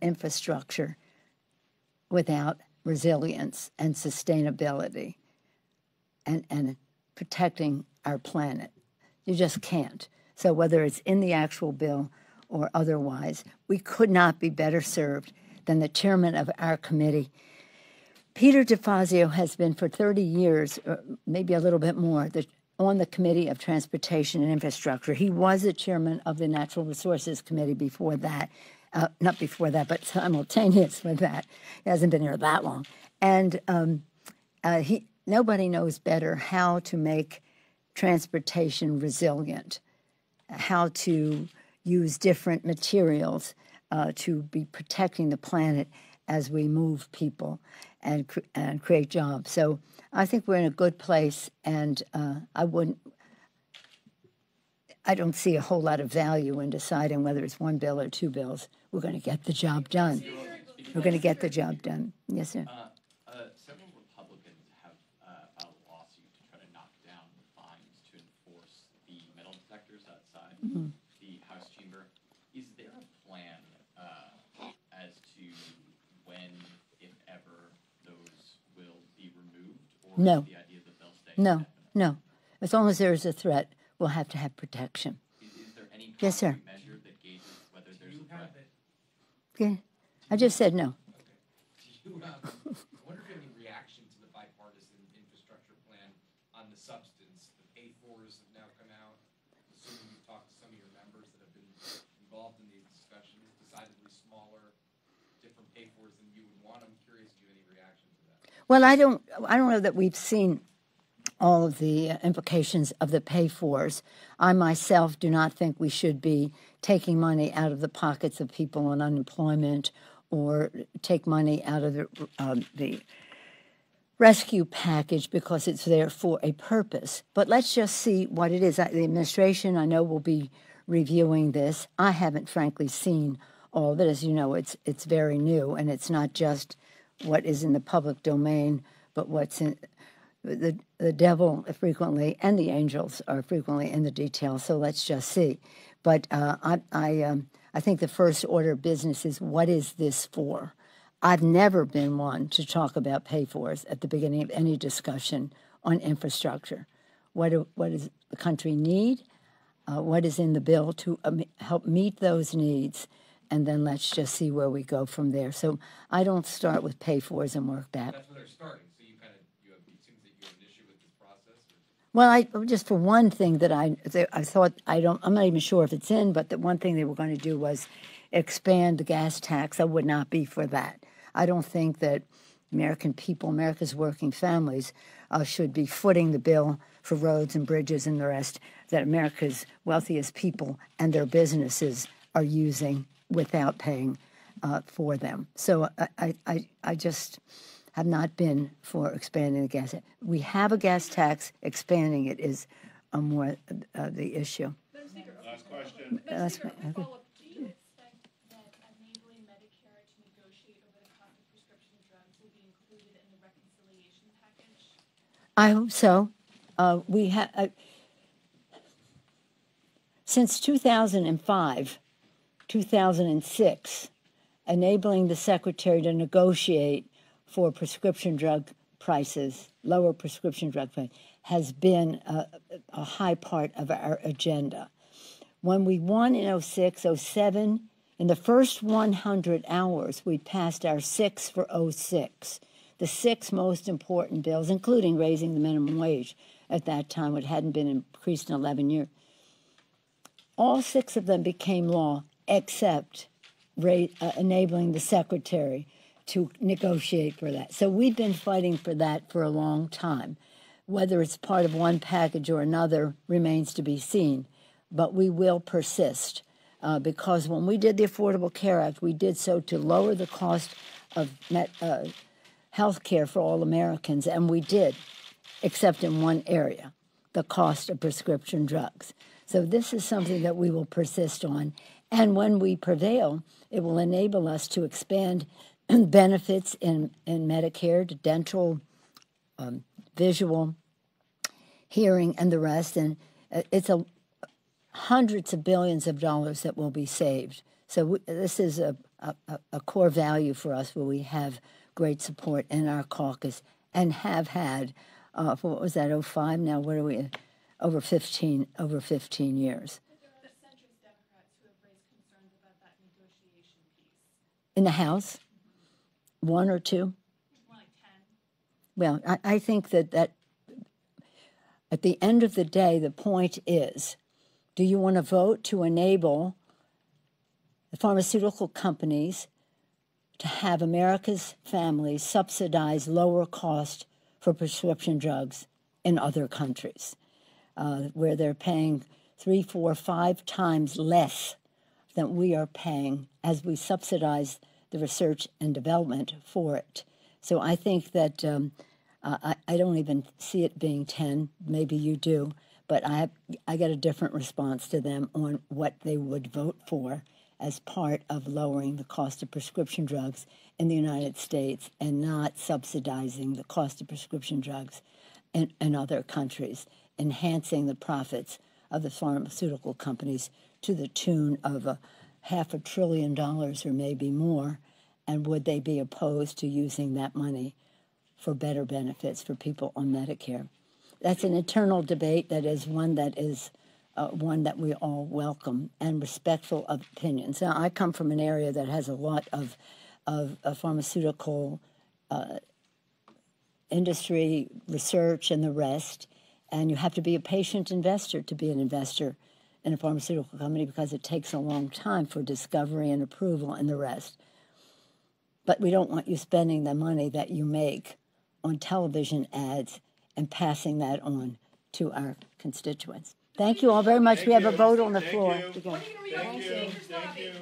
infrastructure without resilience and sustainability and protecting our planet. You just can't. So whether it's in the actual bill or otherwise, we could not be better served than the chairman of our committee. Peter DeFazio has been for 30 years, maybe a little bit more, on the Committee of Transportation and Infrastructure. He was the chairman of the Natural Resources Committee before that. Not before that, but simultaneous with that. He hasn't been here that long. And nobody knows better how to make transportation resilient, how to use different materials to be protecting the planet as we move people and create jobs. So I think we're in a good place, and I don't see a whole lot of value in deciding whether it's one bill or two bills. We're going to get the job done. We're going to get the job done. Yes, sir. Several Republicans have filed a lawsuit to try to knock down the fines to enforce the metal detectors outside the House chamber. Is there a plan as to when, if ever, those will be removed? Or No. Is the idea that they'll stay? No. As long as there is a threat, we'll have to have protection. Is there any yes, sir. measure that gauges whether there's a threat? Okay. I just said no. I wonder if you have any reaction to the bipartisan infrastructure plan on the substance. The pay-fors have now come out. Assuming you've talked to some of your members that have been involved in these discussions, decidedly smaller, different pay-fors than you would want. I'm curious if you have any reaction to that. Well, I don't know that we've seen all of the implications of the pay-fors. I myself do not think we should be taking money out of the pockets of people on unemployment or take money out of the rescue package because it's there for a purpose. But let's just see what it is. The administration, I know, will be reviewing this. I haven't, frankly, seen all of it. As you know, it's very new, and it's not just what is in the public domain, but what's in the devil frequently and the angels are frequently in the details. So let's just see. But I think the first order of business is, what is this for? I've never been one to talk about pay-fors at the beginning of any discussion on infrastructure. What does the country need? What is in the bill to help meet those needs? And then let's just see where we go from there. So I don't start with pay-fors and work back. That's where they're starting. So it seems that you have an issue with this process? Well, just for one thing that I thought, I'm not even sure if it's in, but the one thing they were going to do was expand the gas tax. I would not be for that. I don't think that American people, America's working families, should be footing the bill for roads and bridges and the rest that America's wealthiest people and their businesses are using without paying for them. So I just have not been for expanding the gas. We have a gas tax. Expanding it is more the issue. Last question. Last Do you expect that enabling Medicare to negotiate over the cost of prescription drugs will be included in the reconciliation package? I hope so. We have since 2005, 2006, enabling the secretary to negotiate for prescription drug prices, lower prescription drug prices, has been a high part of our agenda. When we won in 06, 07, in the first 100 hours, we passed our 6 for 06, the 6 most important bills, including raising the minimum wage at that time, which hadn't been increased in 11 years. All 6 of them became law, except enabling the secretary to negotiate for that. So we've been fighting for that for a long time. Whether it's part of one package or another remains to be seen, but we will persist because when we did the Affordable Care Act, we did so to lower the cost of health care for all Americans, and we did, except in one area, the cost of prescription drugs. So this is something that we will persist on, and when we prevail, it will enable us to expand benefits in Medicare to dental, visual, hearing, and the rest. And it's hundreds of billions of dollars that will be saved. So this is a a core value for us where we have great support in our caucus and have had for what was that, 05? Now what are we, over 15 years. There are centrist Democrats who have raised concerns about that negotiation piece. In the House? One or two? More like 10. Well, I think that at the end of the day, the point is, do you want to vote to enable the pharmaceutical companies to have America's families subsidize lower cost for prescription drugs in other countries, where they're paying 3, 4, 5 times less than we are paying as we subsidize the research and development for it. So I think that I don't even see it being 10. Maybe you do, but I get a different response to them on what they would vote for as part of lowering the cost of prescription drugs in the United States and not subsidizing the cost of prescription drugs in other countries, enhancing the profits of the pharmaceutical companies to the tune of $500 billion or maybe more. And would they be opposed to using that money for better benefits for people on Medicare? That's an internal debate that is one that we all welcome and respectful of opinions. Now, I come from an area that has a lot of pharmaceutical industry, research, and the rest, and you have to be a patient investor to be an investor in a pharmaceutical company because it takes a long time for discovery and approval and the rest. But we don't want you spending the money that you make on television ads and passing that on to our constituents. Thank you all very much. We have a vote on the floor. Thank you.